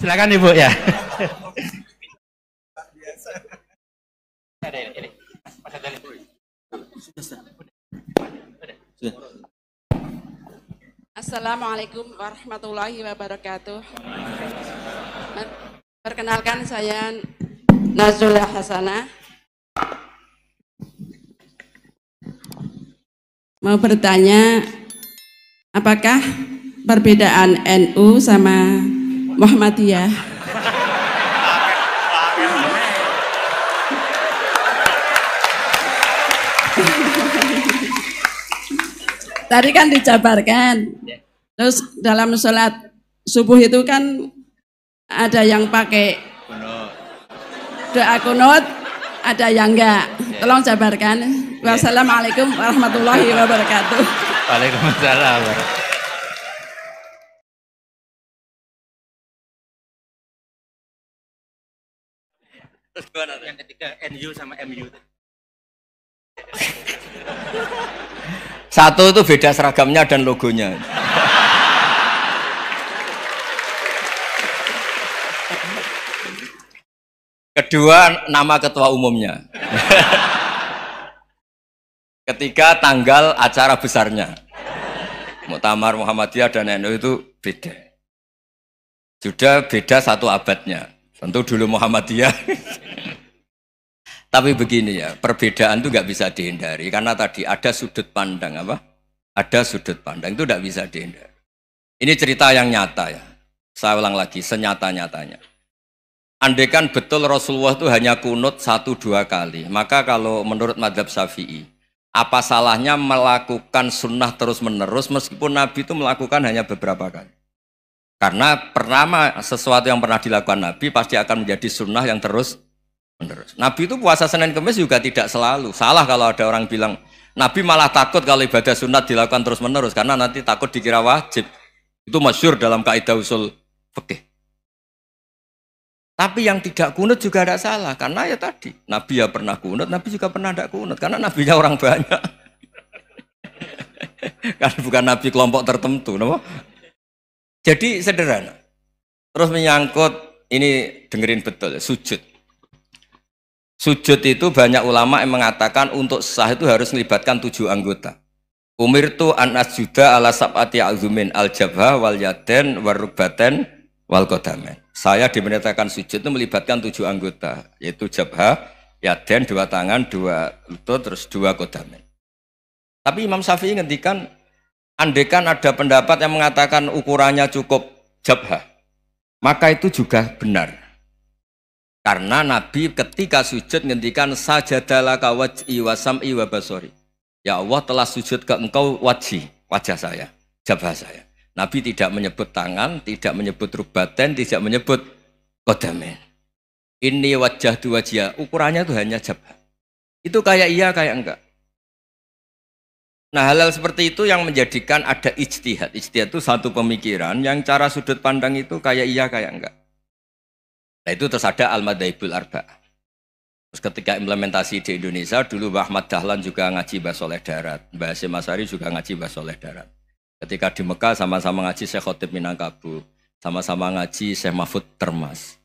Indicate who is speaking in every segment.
Speaker 1: Silakan Ibu ya.
Speaker 2: Assalamualaikum warahmatullahi wabarakatuh. Perkenalkan saya Nazula Hasanah. Mau bertanya, apakah perbedaan NU sama Muhammadiyah? Tadi kan dijabarkan. Terus dalam sholat subuh itu kan ada yang pakai doa kunut, ada yang enggak. Tolong jabarkan. Wassalamualaikum warahmatullahi wabarakatuh.
Speaker 1: Waalaikumsalam. Terus gimana yang ketiga, NU sama MU?
Speaker 3: Satu itu beda seragamnya dan logonya. Kedua, nama ketua umumnya. Ketiga, tanggal acara besarnya. Muktamar Muhammadiyah dan NU itu beda. Sudah beda satu abadnya. Tentu dulu Muhammadiyah. Tapi begini ya, perbedaan itu nggak bisa dihindari. Karena tadi ada sudut pandang apa? Ada sudut pandang, itu nggak bisa dihindari. Ini cerita yang nyata ya. Saya ulang lagi, senyata-nyatanya. Andaikan betul Rasulullah itu hanya kunut 1-2 kali, maka kalau menurut mazhab Syafi'i, apa salahnya melakukan sunnah terus-menerus meskipun Nabi itu melakukan hanya beberapa kali? Karena pertama, sesuatu yang pernah dilakukan Nabi pasti akan menjadi sunnah yang terus-menerus. Nabi itu puasa Senin Kamis juga tidak selalu. Salah kalau ada orang bilang, Nabi malah takut kalau ibadah sunat dilakukan terus-menerus, karena nanti takut dikira wajib. Itu masyhur dalam kaidah usul fikih. Tapi yang tidak kunut juga tidak salah, karena ya tadi Nabi ya pernah kunut, Nabi juga pernah tidak kunut, karena nabinya orang banyak. Kan bukan nabi kelompok tertentu, no? Jadi sederhana. Terus menyangkut ini, dengerin betul, sujud. Sujud itu banyak ulama yang mengatakan untuk sah itu harus melibatkan 7 anggota. Umirtu an asjuda ala sab'ati azumin al-jabha wal yaden warukbaten wal qadamen. Saya diperintahkan sujud itu melibatkan 7 anggota, yaitu jabha, yaden 2 tangan, 2 lutut, terus 2 qadamen. Tapi Imam Syafi'i ngendikan, andaikan ada pendapat yang mengatakan ukurannya cukup jabha, maka itu juga benar. Karena Nabi ketika sujud ngendikan sajadalaka wajhi wa sam'i wa basori. Ya Allah telah sujud ke engkau wajah saya, jabha saya. Nabi tidak menyebut tangan, tidak menyebut rukbaten, tidak menyebut qadamen. Ini wajah tu wajah, ukurannya itu hanya jabha. Itu kayak iya, kayak enggak. Nah, hal-hal seperti itu yang menjadikan ada ijtihad. Ijtihad itu satu pemikiran yang cara sudut pandang itu kayak iya, kayak enggak. Nah, itu terus ada al-madhaibul arba'ah. Terus ketika implementasi di Indonesia, dulu Mbah Ahmad Dahlan juga ngaji Mbah Soleh Darat, Mbah Hasyim Asy'ari juga ngaji Mbah Soleh Darat. Ketika di Mekah sama-sama ngaji Syekh Khotib Minangkabau, sama-sama ngaji Syekh Mahfud Termas.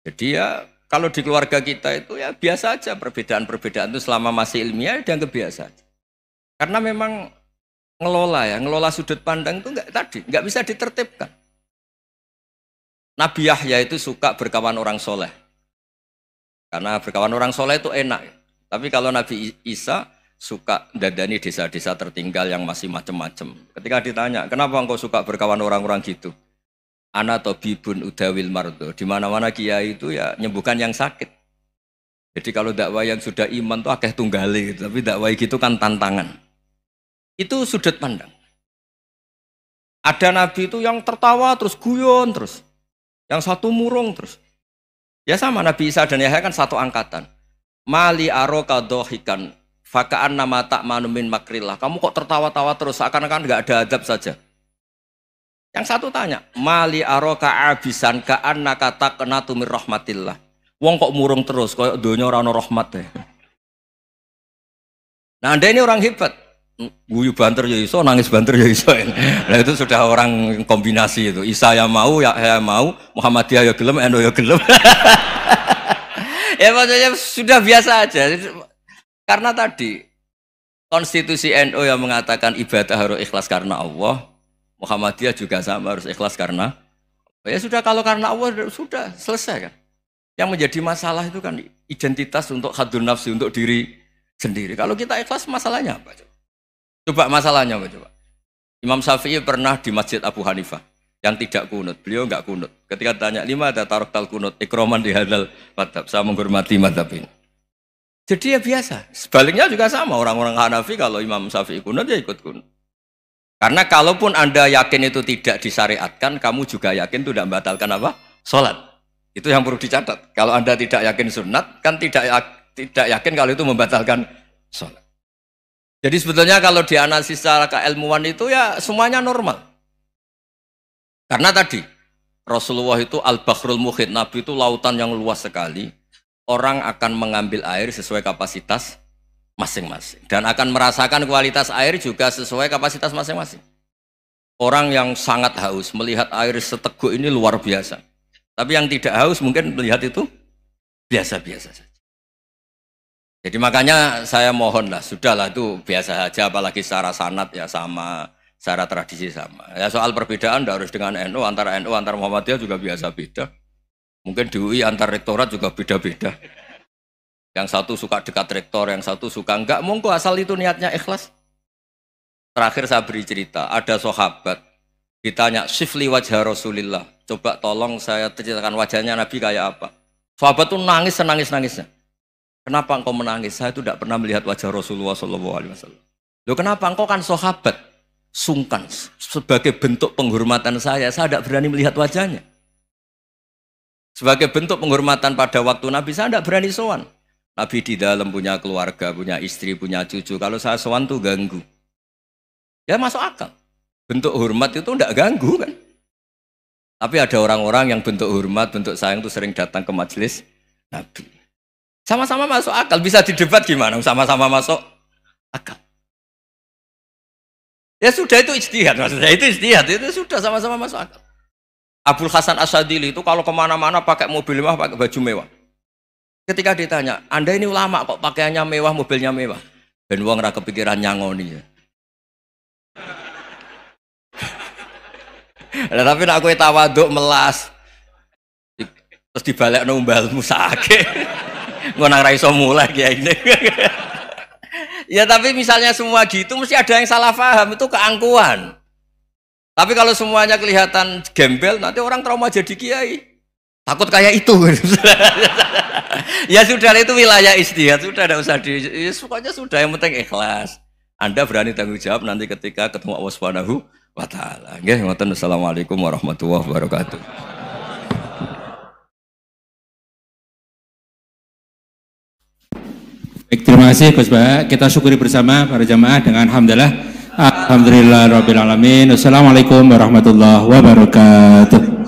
Speaker 3: Jadi ya kalau di keluarga kita itu ya biasa aja, perbedaan-perbedaan itu selama masih ilmiah dianggap biasa aja. Karena memang ngelola sudut pandang itu nggak bisa ditertibkan. Nabi Yahya itu suka berkawan orang soleh. Karena berkawan orang soleh itu enak. Tapi kalau Nabi Isa suka dadani desa-desa tertinggal yang masih macam-macam. Ketika ditanya, kenapa engkau suka berkawan orang-orang gitu? Ana tabibun udawil mardo. Di mana-mana kiai itu ya nyembuhkan yang sakit. Jadi kalau dakwah yang sudah iman tuh akeh tunggali gitu. Tapi dakwah gitu kan tantangan. Itu sudut pandang. Ada nabi itu yang tertawa terus guyon terus. Yang satu murung terus. Ya sama Nabi Isa dan Yahya kan satu angkatan. Mali aroka dohikan fakaan nama tak manumin makrillah. Kamu kok tertawa-tawa terus, seakan-akan nggak ada adab saja. Yang satu tanya, mali aroka abisan kaan nakata kenatumir rahmatillah. Wong kok murung terus, kayak donya orang rahmat deh. Nah, Anda ini orang hebat. guyu banter ya iso, nangis banter ya iso. Nah itu sudah orang kombinasi itu. Isa ya mau, ya mau, Muhammadiyah ya gelem, NU ya gelem. Ya maksudnya sudah biasa aja. Karena tadi konstitusi NU yang mengatakan ibadah harus ikhlas karena Allah, Muhammadiyah juga sama harus ikhlas karena ya sudah, kalau karena Allah sudah selesai kan. Yang menjadi masalah itu kan identitas untuk hadun nafsi, untuk diri sendiri. Kalau kita ikhlas masalahnya apa? Coba masalahnya apa coba? Imam Syafi'i pernah di Masjid Abu Hanifah yang tidak kunut. Beliau enggak kunut. Ketika tanya 5 ada tarok tal kunut, ikroman di hadal madhab. Saya menghormati madhab ini. Jadi ya biasa. Sebaliknya juga sama. Orang-orang Hanafi kalau Imam Syafi'i kunut ya ikut kunut. Karena kalaupun Anda yakin itu tidak disyariatkan, kamu juga yakin itu tidak membatalkan apa? Sholat. Itu yang perlu dicatat. Kalau Anda tidak yakin sunat, kan tidak yakin kalau itu membatalkan sholat. Jadi sebetulnya kalau dianalisis secara keilmuan itu ya semuanya normal. Karena tadi Rasulullah itu al-Bahrul Muhit, Nabi itu lautan yang luas sekali. Orang akan mengambil air sesuai kapasitas masing-masing. Dan akan merasakan kualitas air juga sesuai kapasitas masing-masing. Orang yang sangat haus melihat air seteguk ini luar biasa. Tapi yang tidak haus mungkin melihat itu biasa-biasa saja. Jadi makanya saya mohonlah, sudahlah itu biasa saja, apalagi secara sanad ya sama, secara tradisi sama. Ya soal perbedaan tidak harus dengan NU, antara Muhammadiyah juga biasa beda. Mungkin di UI antar rektorat juga beda-beda. Yang satu suka dekat rektor, yang satu suka enggak. Monggo asal itu niatnya ikhlas. Terakhir saya beri cerita, ada sahabat ditanya, "Sifli wajah Rasulillah." Coba tolong saya ceritakan wajahnya Nabi kayak apa. Sahabat itu nangis senangis-nangisnya. Kenapa engkau menangis? Saya itu tidak pernah melihat wajah Rasulullah SAW. Loh kenapa? Engkau kan sahabat. Sungkan. Sebagai bentuk penghormatan saya tidak berani melihat wajahnya. Sebagai bentuk penghormatan pada waktu Nabi, saya tidak berani sowan. Nabi di dalam punya keluarga, punya istri, punya cucu. Kalau saya sowan tuh ganggu. Ya masuk akal. Bentuk hormat itu tidak ganggu kan. Tapi ada orang-orang yang bentuk hormat, bentuk sayang itu sering datang ke majelis Nabi. Sama-sama masuk akal, bisa didebat gimana? Sama-sama masuk akal. Ya sudah, itu ijtihad, maksudnya itu ijtihad, itu sudah sama-sama masuk akal. Abul Hasan Asyadili itu kalau kemana-mana pakai mobil mewah, pakai baju mewah. Ketika ditanya, Anda ini ulama kok pakaiannya mewah, mobilnya mewah? Ben wong ra kepikiran nyangoni ya. Nah, tapi nak kowe tawaduk melas, terus dibalik numbalmu sakit. Ngonang ra iso mulai kayak gini. Ya tapi misalnya semua gitu mesti ada yang salah paham, itu keangkuhan. Tapi kalau semuanya kelihatan gembel, nanti orang trauma jadi kiai. Takut kayak itu. Ya sudah, itu wilayah ijtihad, sudah tidak usah ya, pokoknya sudah, yang penting ikhlas. Anda berani tanggung jawab nanti ketika ketemu Allah Subhanahu wa taala. Nggih, ngoten. Assalamualaikum warahmatullahi wabarakatuh.
Speaker 4: Baik, terima kasih Gus Ba. Kita syukuri bersama para jamaah dengan alhamdulillah. Alhamdulillah rabbil alamin. Wassalamualaikum warahmatullahi wabarakatuh.